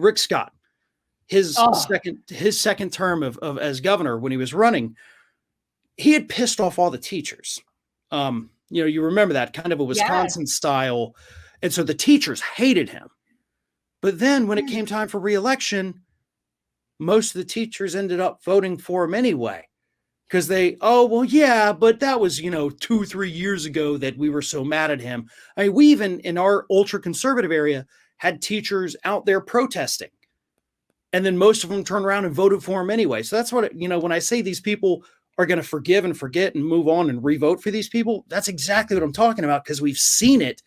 Rick Scott, his Oh. second term of as governor when he was running, he had pissed off all the teachers. You remember that kind of a Wisconsin style. And so the teachers hated him. But then when it came time for re-election, most of the teachers ended up voting for him anyway. Because but that was, 2-3 years ago that we were so mad at him. I mean, we even in our ultra conservative area had teachers out there protesting. And then most of them turned around and voted for him anyway. So that's what, when I say these people are going to forgive and forget and move on and re-vote for these people, that's exactly what I'm talking about, because we've seen it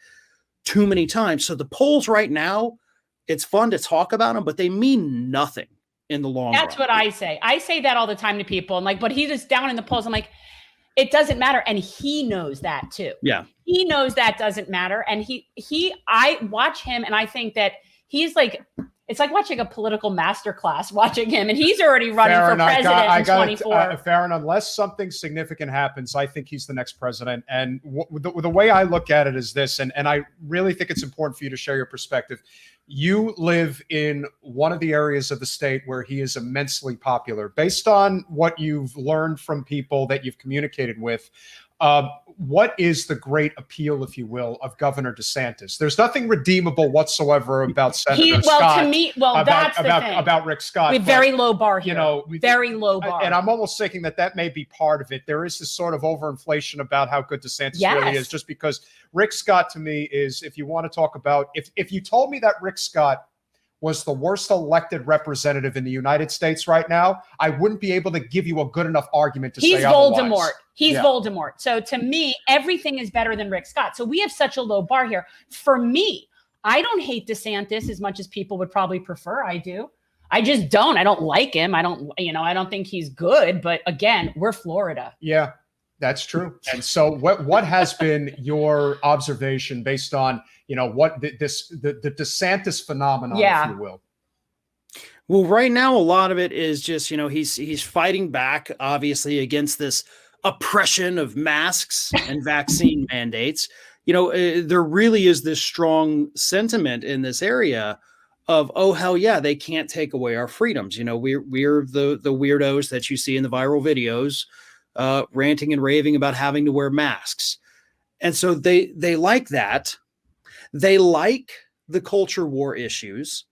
too many times. So the polls right now, it's fun to talk about them, but they mean nothing in the long run. That's what I say. I say that all the time to people. I'm like, but he's just down in the polls. I'm like, it doesn't matter. And he knows that too. Yeah. He knows that doesn't matter. And I watch him and I think that he's like, it's like watching a political masterclass, watching him, and he's already running for president in 24. Farron, unless something significant happens, I think he's the next president. And the way I look at it is this, and I really think it's important for you to share your perspective. You live in one of the areas of the state where he is immensely popular. Based on what you've learned from people that you've communicated with, what is the great appeal, if you will, of Governor DeSantis? There's nothing redeemable whatsoever about Senator Scott. To me, that's the thing. About Rick Scott. Very low bar here. Very low bar. And I'm almost thinking that may be part of it. There is this sort of overinflation about how good DeSantis really is, just because Rick Scott to me is, if you want to talk about, if you told me that Rick Scott was the worst elected representative in the United States right now, I wouldn't be able to give you a good enough argument to say otherwise. Voldemort. He's Voldemort. So to me, everything is better than Rick Scott. So we have such a low bar here. For me, I don't hate DeSantis as much as people would probably prefer. I do. I just don't. I don't like him. I don't think he's good. But again, we're Florida. Yeah. That's true. And so what has been your observation based on, what the DeSantis phenomenon, if you will? Well, right now, a lot of it is just, he's fighting back, obviously, against this oppression of masks and vaccine mandates. There really is this strong sentiment in this area of, oh, hell yeah, they can't take away our freedoms. We're the weirdos that you see in the viral videos, ranting and raving about having to wear masks. And so they like that. They like the culture war issues.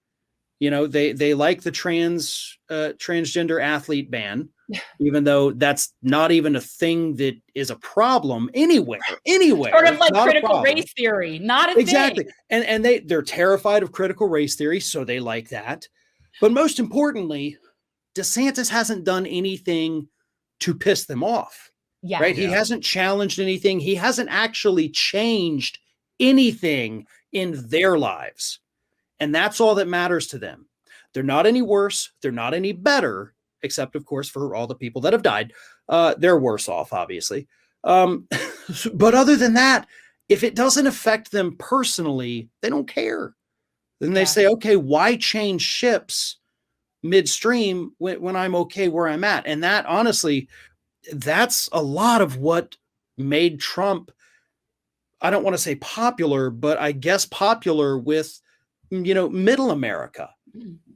They like the transgender athlete ban, even though that's not even a thing that is a problem anywhere. Sort of like critical race theory, not a exactly. thing. And they're terrified of critical race theory, so they like that. But most importantly, DeSantis hasn't done anything to piss them off. Yeah. Right. Yeah. He hasn't challenged anything. He hasn't actually changed anything in their lives. And that's all that matters to them. They're not any worse. They're not any better, except, of course, for all the people that have died. They're worse off, obviously. But other than that, if it doesn't affect them personally, they don't care. Then they say, okay, why change ships midstream when I'm okay where I'm at? And that, honestly, that's a lot of what made Trump, I don't want to say popular, but I guess popular with, middle America.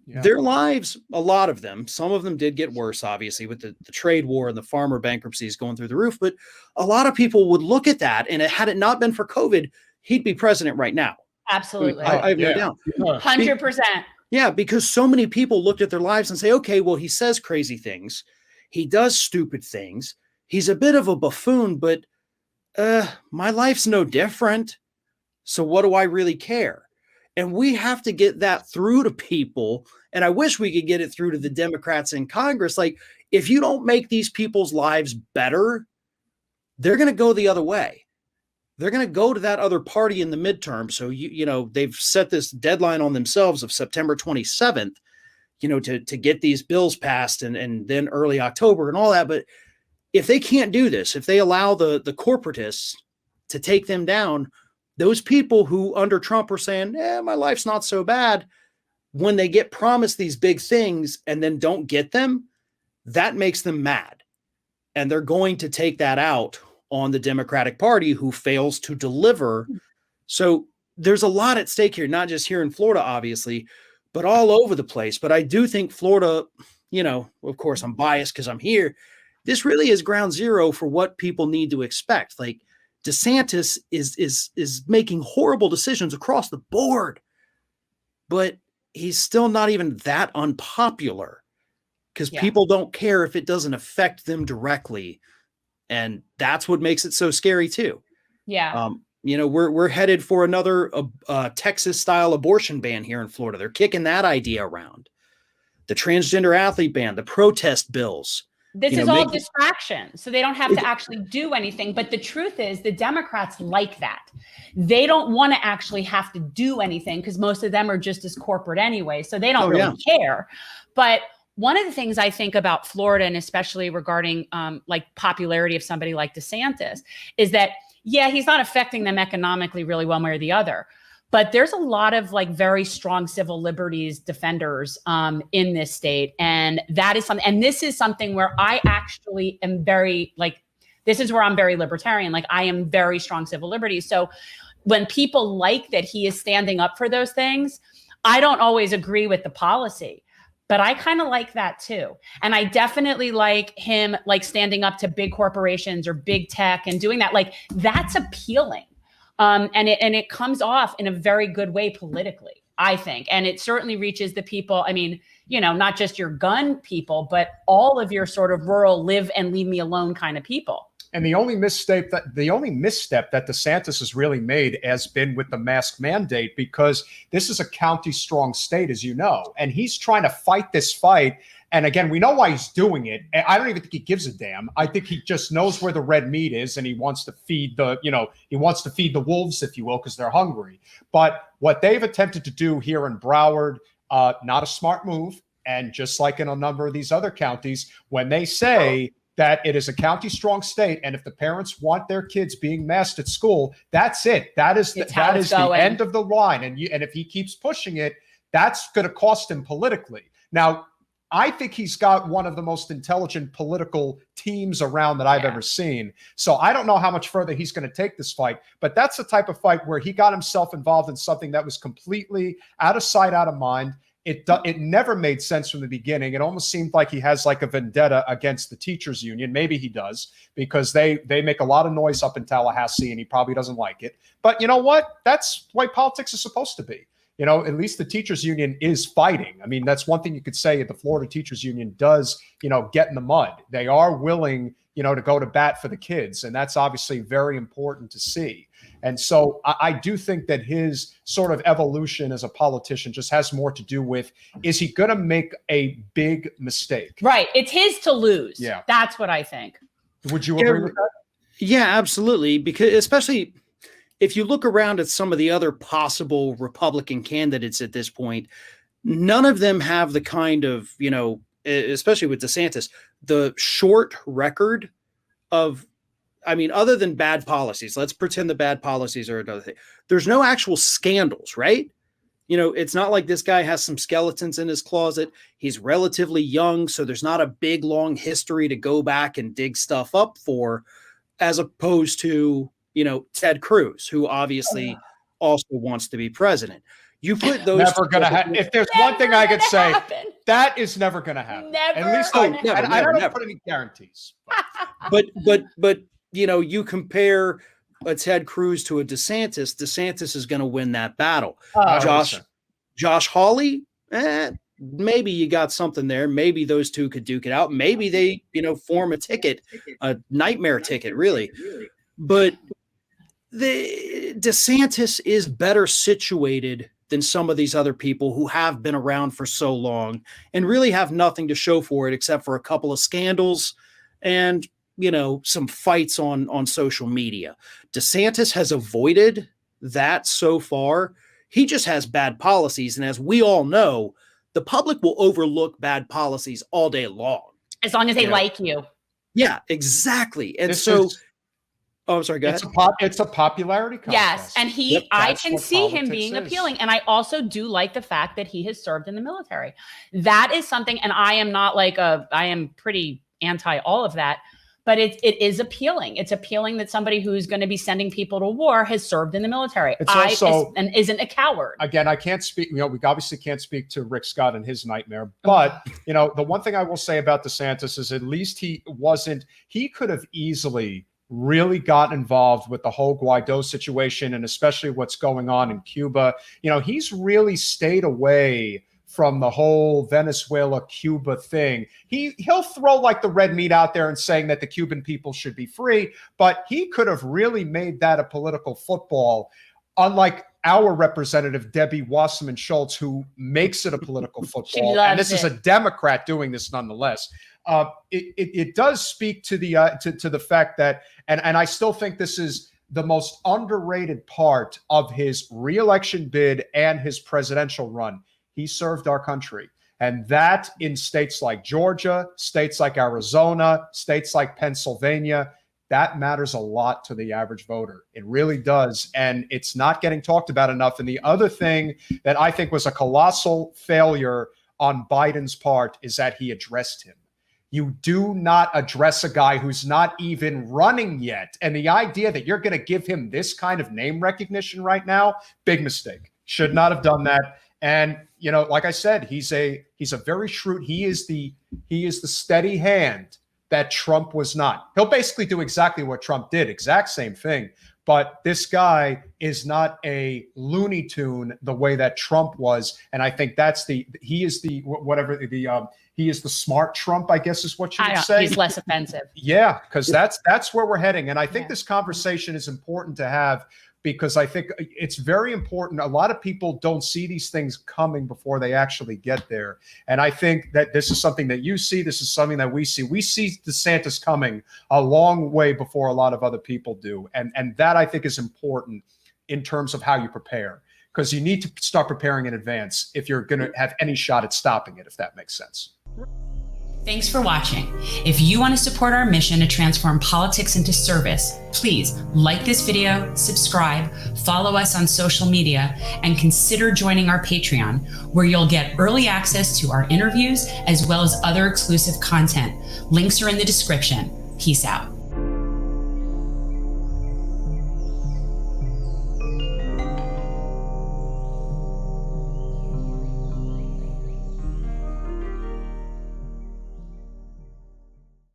Yeah. Their lives, a lot of them, some of them did get worse, obviously, with the trade war and the farmer bankruptcies going through the roof. But a lot of people would look at that, and had it not been for COVID, he'd be president right now. Absolutely. I have no doubt. 100%. Yeah, because so many people looked at their lives and say, okay, well, he says crazy things. He does stupid things. He's a bit of a buffoon, but my life's no different. So what do I really care? And we have to get that through to people. And I wish we could get it through to the Democrats in Congress. Like, if you don't make these people's lives better, they're going to go the other way. They're going to go to that other party in the midterm. So, they've set this deadline on themselves of September 27th, to get these bills passed and then early October and all that. But if they can't do this, if they allow the corporatists to take them down, those people who under Trump are saying, my life's not so bad, when they get promised these big things and then don't get them, that makes them mad. And they're going to take that out on the Democratic Party, who fails to deliver. So there's a lot at stake here, not just here in Florida, obviously, but all over the place. But I do think Florida, of course I'm biased because I'm here. This really is ground zero for what people need to expect. Like DeSantis is making horrible decisions across the board, but he's still not even that unpopular because people don't care if it doesn't affect them directly. And that's what makes it so scary too. Yeah. We're headed for another Texas style abortion ban here in Florida. They're kicking that idea around. The transgender athlete ban, the protest bills. This is all distraction. So they don't have to actually do anything. But the truth is the Democrats like that. They don't want to actually have to do anything because most of them are just as corporate anyway. So they don't really care. But one of the things I think about Florida, and especially regarding like popularity of somebody like DeSantis, is that, he's not affecting them economically really one way or the other. But there's a lot of like very strong civil liberties defenders in this state. And that is something, and this is something where I actually am very this is where I'm very libertarian. Like I am very strong civil liberties. So when people like that he is standing up for those things, I don't always agree with the policy, but I kind of like that too. And I definitely like him like standing up to big corporations or big tech and doing that. Like that's appealing. And it comes off in a very good way politically, I think. And it certainly reaches the people. I mean, not just your gun people, but all of your sort of rural live and leave me alone kind of people. And the only misstep that DeSantis has really made has been with the mask mandate, because this is a county strong state, as you know, and he's trying to fight this fight. And again, we know why he's doing it. I don't even think he gives a damn. I think he just knows where the red meat is, and he wants to feed the wolves, if you will, because they're hungry. But what they've attempted to do here in Broward, not a smart move. And just like in a number of these other counties, when they say that it is a county strong state, and if the parents want their kids being masked at school, that's it. That is the end of the line. And if he keeps pushing it, that's going to cost him politically. Now, I think he's got one of the most intelligent political teams around that I've ever seen. So I don't know how much further he's going to take this fight, but that's the type of fight where he got himself involved in something that was completely out of sight, out of mind. It never made sense from the beginning. It almost seemed like he has like a vendetta against the teachers union. Maybe he does, because they make a lot of noise up in Tallahassee, and he probably doesn't like it. But you know what? That's the way politics is supposed to be. At least the teachers union is fighting. I mean, that's one thing you could say. The Florida teachers union does, get in the mud. They are willing, to go to bat for the kids. And that's obviously very important to see. And so I do think that his sort of evolution as a politician just has more to do with, is he going to make a big mistake? Right. It's his to lose. Yeah. That's what I think. Would you agree with that? Yeah, absolutely. Because especially if you look around at some of the other possible Republican candidates at this point, none of them have the kind of, especially with DeSantis, the short record of, other than bad policies. Let's pretend the bad policies are another thing. There's no actual scandals, right? It's not like this guy has some skeletons in his closet. He's relatively young, so there's not a big, long history to go back and dig stuff up for, as opposed to, Ted Cruz, who obviously also wants to be president. You put those never going to happen. If there's one thing I could say, that is never going to happen. Never. At least I don't put any guarantees. But you compare a Ted Cruz to a DeSantis. DeSantis is going to win that battle. Josh Hawley, maybe you got something there. Maybe those two could duke it out. Maybe they, form a nightmare ticket, really. But the DeSantis is better situated than some of these other people who have been around for so long and really have nothing to show for it except for a couple of scandals and, some fights on social media. DeSantis has avoided that so far. He just has bad policies. And as we all know, the public will overlook bad policies all day long. As long as they like you. Yeah, exactly. And I'm sorry, go ahead. It's a popularity contest. Yes, and I can see him being appealing. And I also do like the fact that he has served in the military. That is something, and I am not I am pretty anti all of that. but it is appealing. It's appealing that somebody who's going to be sending people to war has served in the military. And isn't a coward. Again, I can't speak, we obviously can't speak to Rick Scott and his nightmare, but the one thing I will say about DeSantis is at least he could have easily really got involved with the whole Guaido situation, and especially what's going on in Cuba. He's really stayed away from the whole Venezuela-Cuba thing. He'll throw like the red meat out there and saying that the Cuban people should be free, but he could have really made that a political football, unlike our representative, Debbie Wasserman Schultz, who makes it a political football. And this is a Democrat doing this nonetheless. It does speak to the fact that, and I still think this is the most underrated part of his reelection bid and his presidential run. He served our country. And that in states like Georgia, states like Arizona, states like Pennsylvania, that matters a lot to the average voter. It really does. And it's not getting talked about enough. And the other thing that I think was a colossal failure on Biden's part is that he addressed him. You do not address a guy who's not even running yet. And the idea that you're going to give him this kind of name recognition right now, big mistake. Should not have done that. And, like I said, he's a very shrewd, he is the steady hand that Trump was not. He'll basically do exactly what Trump did, exact same thing. But this guy is not a Looney Tune the way that Trump was. And I think he is the smart Trump, I guess is what you would say. He's less offensive. Yeah, because that's where we're heading. And I think this conversation is important to have, because I think it's very important. A lot of people don't see these things coming before they actually get there. And I think that this is something that you see. This is something that we see. We see DeSantis coming a long way before a lot of other people do. And that I think is important in terms of how you prepare, because you need to start preparing in advance if you're going to have any shot at stopping it, if that makes sense. Thanks for watching. If you want to support our mission to transform politics into service, please like this video, subscribe, follow us on social media, and consider joining our Patreon, where you'll get early access to our interviews as well as other exclusive content. Links are in the description. Peace out.